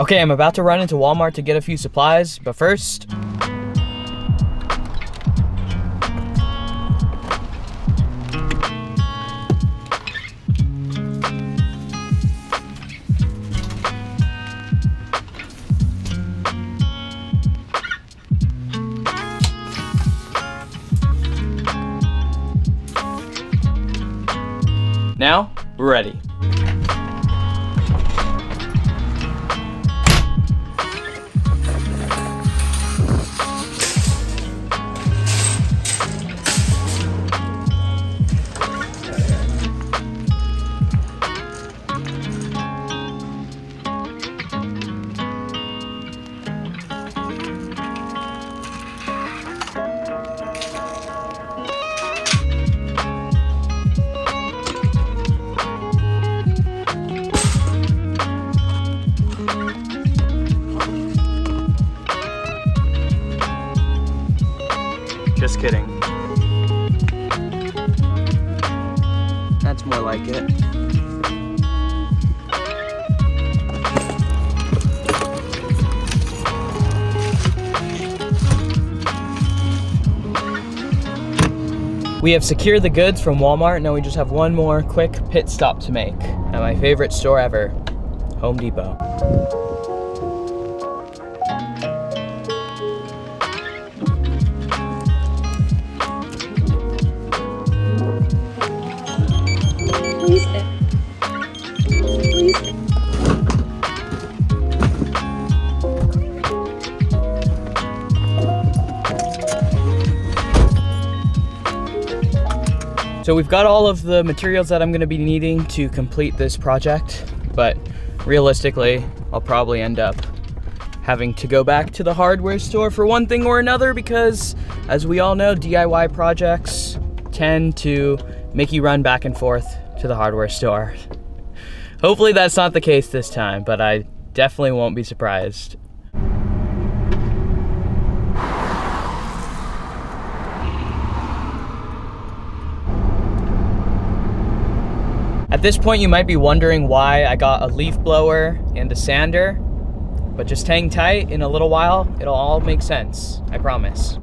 Okay, I'm about to run into Walmart to get a few supplies, but first... Now, we're ready. Just kidding. That's more like it. We have secured the goods from Walmart. Now we just have one more quick pit stop to make at my favorite store ever, Home Depot. So we've got all of the materials that I'm gonna be needing to complete this project, but realistically, I'll probably end up having to go back to the hardware store for one thing or another because, as we all know, DIY projects tend to make you run back and forth to the hardware store. Hopefully that's not the case this time, but I definitely won't be surprised. At this point, you might be wondering why I got a leaf blower and a sander, but just hang tight. In a little while, it'll all make sense, I promise.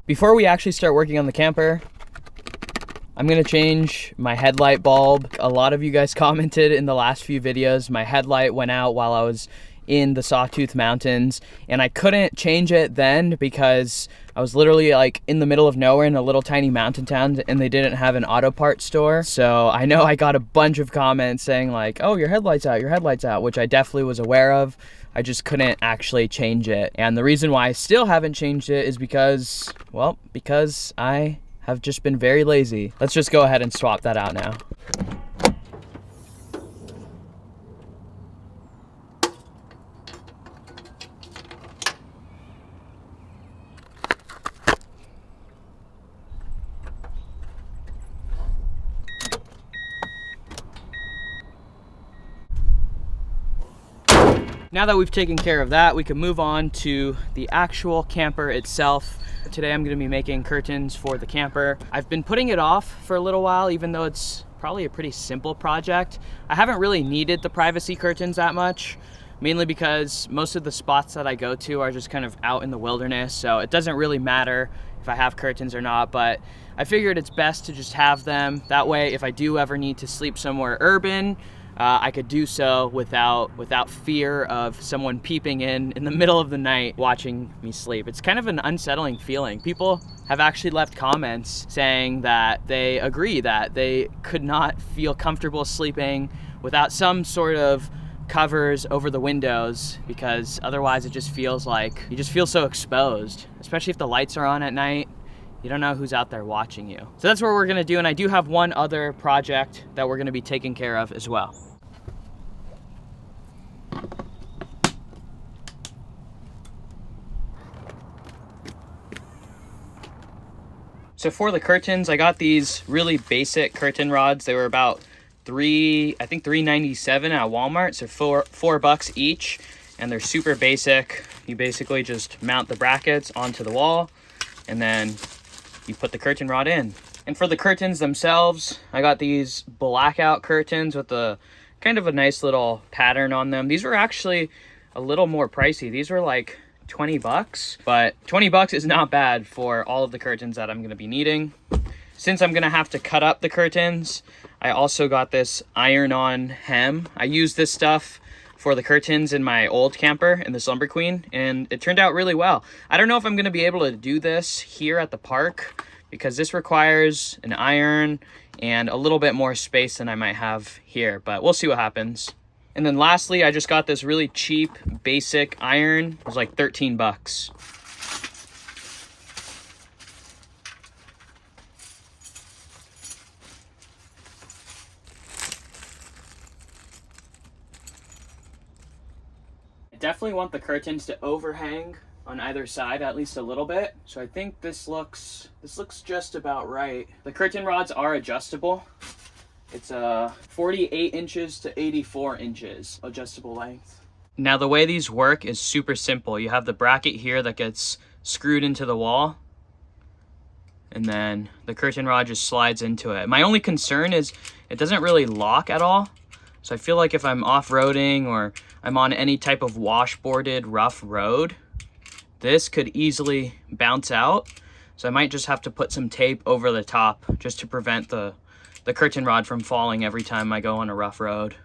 Before we actually start working on the camper, I'm gonna change my headlight bulb. A lot of you guys commented in the last few videos. My headlight went out while I was in the Sawtooth Mountains, and I couldn't change it then because I was literally like in the middle of nowhere in a little tiny mountain town, and they didn't have an auto parts store. So I know I got a bunch of comments saying like, oh, your headlight's out, which I definitely was aware of. I just couldn't actually change it. And the reason why I still haven't changed it is because, well, because I have just been very lazy. Let's just go ahead and swap that out now. Now that we've taken care of that, we can move on to the actual camper itself. Today I'm gonna be making curtains for the camper. I've been putting it off for a little while, even though it's probably a pretty simple project. I haven't really needed the privacy curtains that much, mainly because most of the spots that I go to are just kind of out in the wilderness, so it doesn't really matter if I have curtains or not, but I figured it's best to just have them. That way, if I do ever need to sleep somewhere urban, I could do so without fear of someone peeping in the middle of the night watching me sleep. It's kind of an unsettling feeling. People have actually left comments saying that they agree that they could not feel comfortable sleeping without some sort of covers over the windows, because otherwise it just feels like you just feel so exposed, especially if the lights are on at night. You don't know who's out there watching you. So that's what we're gonna do, and I do have one other project that we're gonna be taking care of as well. So for the curtains, I got these really basic curtain rods. They were about $3.97 at Walmart, so $4 each. and they're super basic. You basically just mount the brackets onto the wall, and then you put the curtain rod in. And for the curtains themselves, I got these blackout curtains with a kind of a nice little pattern on them. These were actually a little more pricey. These were like 20 bucks, but 20 bucks is not bad for all of the curtains that I'm gonna be needing. Since I'm gonna have to cut up the curtains, I also got this iron-on hem. I used this stuff for the curtains in my old camper in the Slumber Queen, and it turned out really well. I don't know if I'm gonna be able to do this here at the park, because this requires an iron and a little bit more space than I might have here, but we'll see what happens. And then lastly, I just got this really cheap, basic iron. It was like 13 bucks. I definitely want the curtains to overhang on either side at least a little bit. So I think this looks just about right. The curtain rods are adjustable. It's 48 inches to 84 inches adjustable length. Now the way these work is super simple. You have the bracket here that gets screwed into the wall, and then the curtain rod just slides into it. My only concern is it doesn't really lock at all. So I feel like if I'm off-roading or I'm on any type of washboarded rough road, this could easily bounce out. So I might just have to put some tape over the top just to prevent the curtain rod from falling every time I go on a rough road.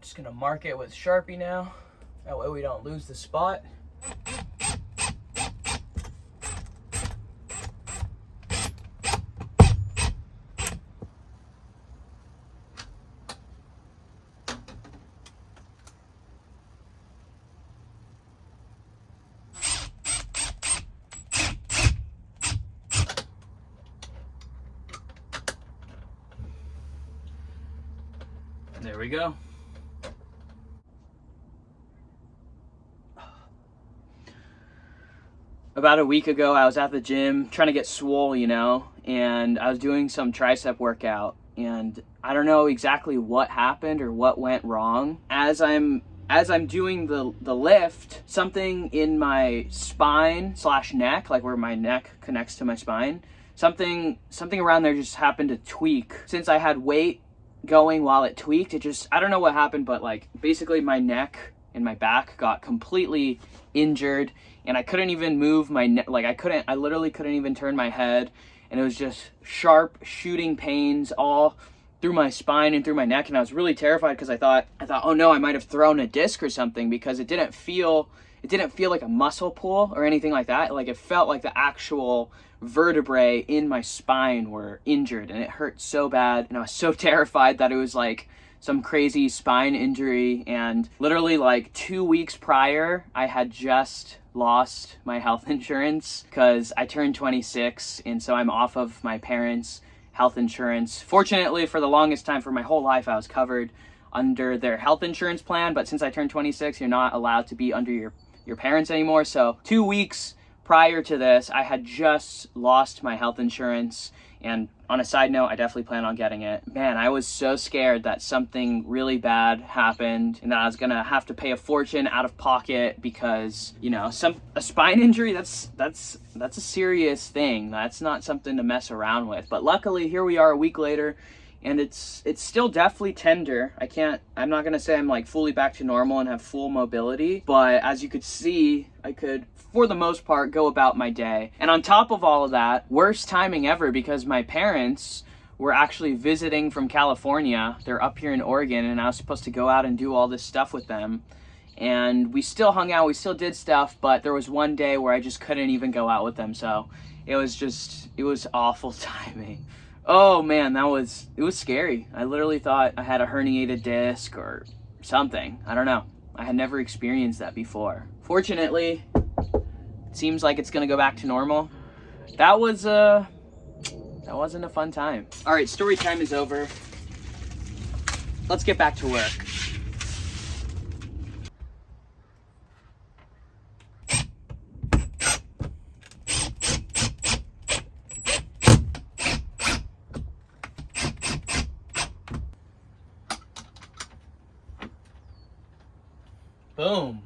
Just gonna mark it with Sharpie now. That way we don't lose the spot. There we go. About a week ago, I was at the gym trying to get swole, you know, and I was doing some tricep workout, and I don't know exactly what happened or what went wrong. As I'm doing the lift, something in my spine / neck, like where my neck connects to my spine, something around there just happened to tweak. Since I had weight going while it tweaked, I don't know what happened, but like basically my neck and my back got completely injured, and I couldn't even move my neck. Like I literally couldn't even turn my head, and it was just sharp shooting pains all through my spine and through my neck. And I was really terrified because I thought, oh no, I might have thrown a disc or something, because it didn't feel like a muscle pull or anything like that. Like it felt like the actual vertebrae in my spine were injured, and it hurt so bad. And I was so terrified that it was like some crazy spine injury. And literally like 2 weeks prior, I had just lost my health insurance because I turned 26, and so I'm off of my parents' health insurance. Fortunately, for the longest time, for my whole life, I was covered under their health insurance plan, but since I turned 26, you're not allowed to be under your parents anymore. So 2 weeks prior to this, I had just lost my health insurance. And on a side note, I definitely plan on getting it. Man, I was so scared that something really bad happened and that I was gonna have to pay a fortune out of pocket because, you know, a spine injury, that's a serious thing. That's not something to mess around with. But luckily, here we are a week later, and it's still definitely tender. I'm not gonna say I'm like fully back to normal and have full mobility, but as you could see, I could, for the most part, go about my day. And on top of all of that, worst timing ever, because my parents were actually visiting from California. They're up here in Oregon, and I was supposed to go out and do all this stuff with them. And we still hung out, we still did stuff, but there was one day where I just couldn't even go out with them. So it was awful timing. Oh man, it was scary. I literally thought I had a herniated disc or something. I don't know. I had never experienced that before. Fortunately, it seems like it's gonna go back to normal. That wasn't a fun time. All right, story time is over. Let's get back to work. Boom.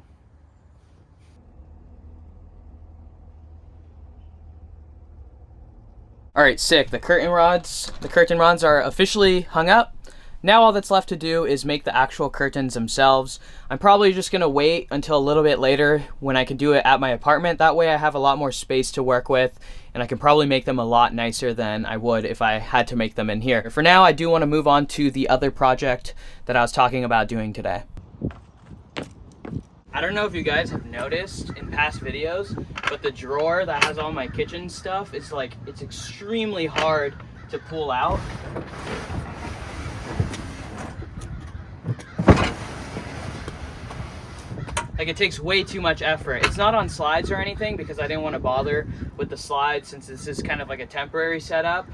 All right, sick. The curtain rods are officially hung up. Now all that's left to do is make the actual curtains themselves. I'm probably just gonna wait until a little bit later when I can do it at my apartment. That way I have a lot more space to work with, and I can probably make them a lot nicer than I would if I had to make them in here. For now, I do wanna move on to the other project that I was talking about doing today. I don't know if you guys have noticed in past videos, but the drawer that has all my kitchen stuff is like, it's extremely hard to pull out. Like, it takes way too much effort. It's not on slides or anything because I didn't want to bother with the slides since this is kind of like a temporary setup.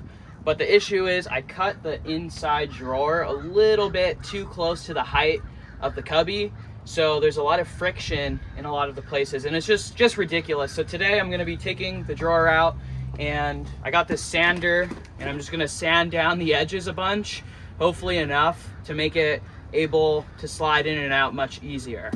But the issue is I cut the inside drawer a little bit too close to the height of the cubby. So there's a lot of friction in a lot of the places and it's just ridiculous. So today I'm gonna be taking the drawer out and I got this sander and I'm just gonna sand down the edges a bunch, hopefully enough to make it able to slide in and out much easier.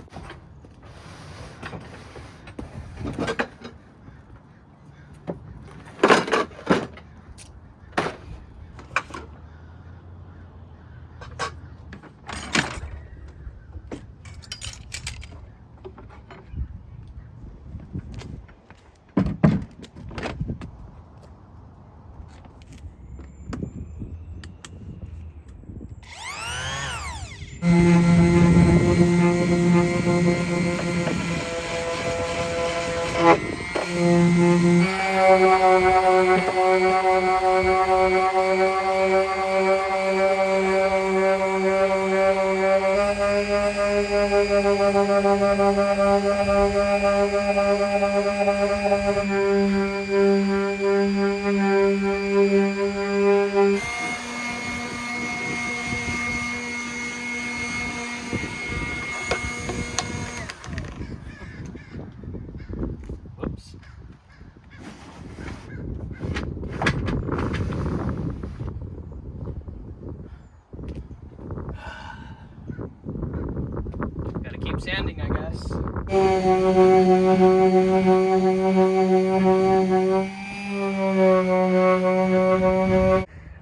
Whoops. Gotta keep sanding, I guess.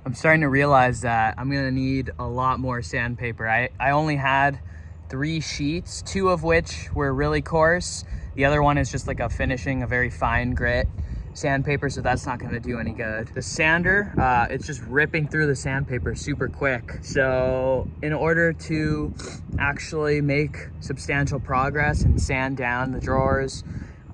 I'm starting to realize that I'm gonna need a lot more sandpaper. I only had 3 sheets, 2 of which were really coarse. The other one is just like a finishing, a very fine grit sandpaper, so that's not gonna do any good. The sander, it's just ripping through the sandpaper super quick. So in order to actually make substantial progress and sand down the drawers,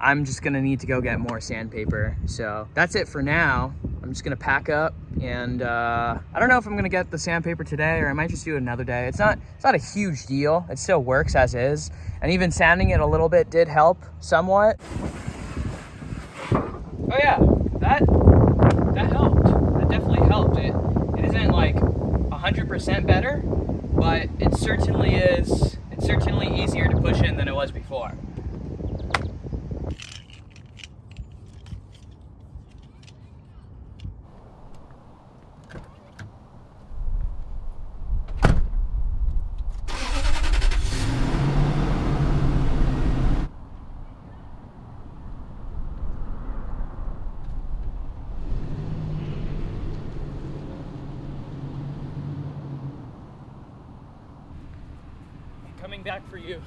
I'm just gonna need to go get more sandpaper. So that's it for now. I'm just gonna pack up and I don't know if I'm gonna get the sandpaper today or I might just do it another day. It's not a huge deal. It still works as is. And even sanding it a little bit did help somewhat. Oh yeah, that helped. That definitely helped. It isn't like 100% better, but it certainly is. It's certainly easier to push in than it was before. Coming back for you.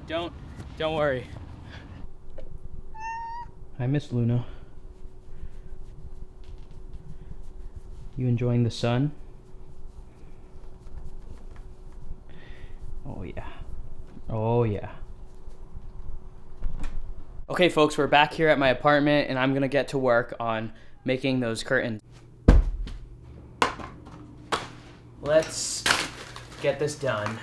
Don't worry. I miss Luna. You enjoying the sun? Oh yeah. Oh yeah. Okay folks, we're back here at my apartment and I'm gonna get to work on making those curtains. Let's get this done.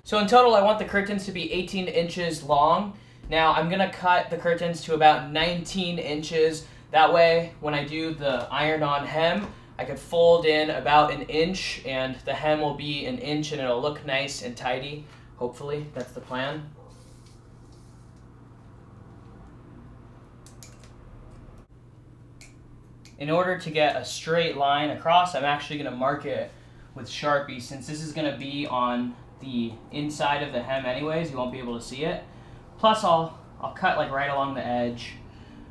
So in total, I want the curtains to be 18 inches long. Now I'm gonna cut the curtains to about 19 inches. That way, when I do the iron-on hem, I could fold in about 1 inch and the hem will be 1 inch and it'll look nice and tidy. Hopefully, that's the plan. In order to get a straight line across, I'm actually gonna mark it with Sharpie since this is gonna be on the inside of the hem anyways. You won't be able to see it. Plus I'll cut like right along the edge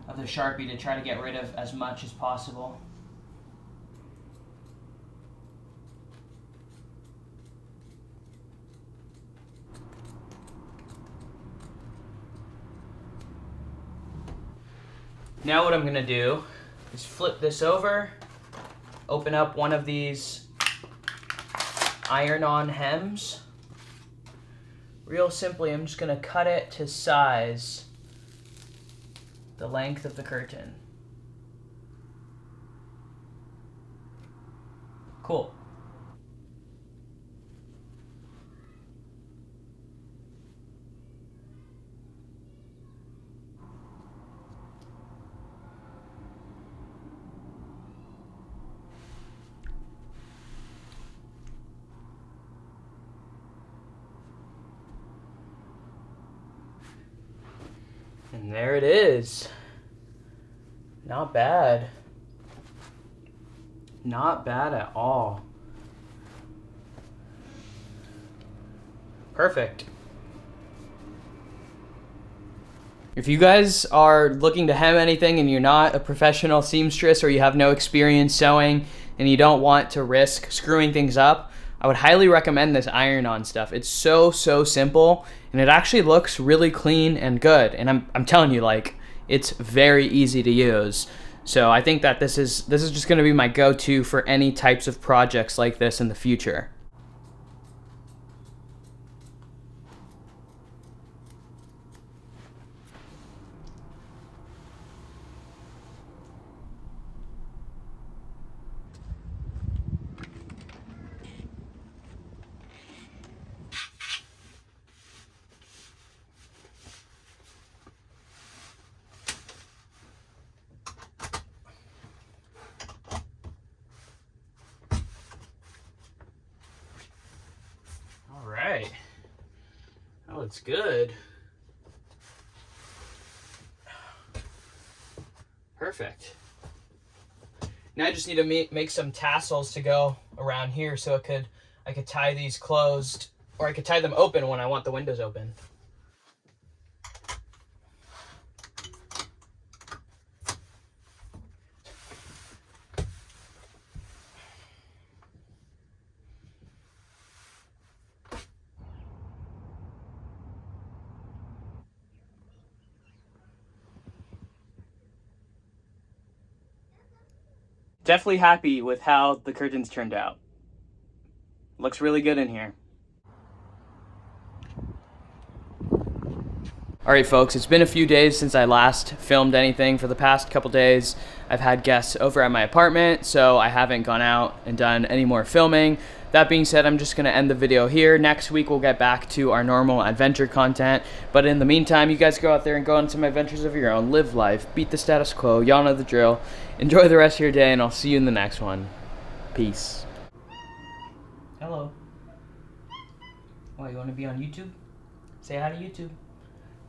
of the Sharpie to try to get rid of as much as possible. Now what I'm gonna do is flip this over, open up one of these iron-on hems. Real simply, I'm just gonna cut it to size the length of the curtain. Cool. And there it is. Not bad. Not bad at all. Perfect. If you guys are looking to hem anything and you're not a professional seamstress or you have no experience sewing and you don't want to risk screwing things up, I would highly recommend this iron-on stuff. It's so simple, and it actually looks really clean and good. And I'm telling you, like, it's very easy to use. So I think that this is just gonna be my go-to for any types of projects like this in the future. Right. That looks good. Perfect. Now I just need to make some tassels to go around here so I could tie these closed, or I could tie them open when I want the windows open. Definitely happy with how the curtains turned out. Looks really good in here. Alright folks, it's been a few days since I last filmed anything. For the past couple days, I've had guests over at my apartment, so I haven't gone out and done any more filming. That being said, I'm just going to end the video here. Next week, we'll get back to our normal adventure content. But in the meantime, you guys go out there and go on some adventures of your own. Live life. Beat the status quo. Y'all know the drill. Enjoy the rest of your day, and I'll see you in the next one. Peace. Hello. Oh, you want to be on YouTube? Say hi to YouTube.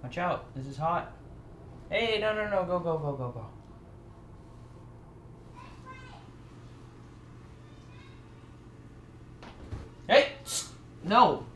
Watch out. This is hot. Hey, no. Go. Hey! No!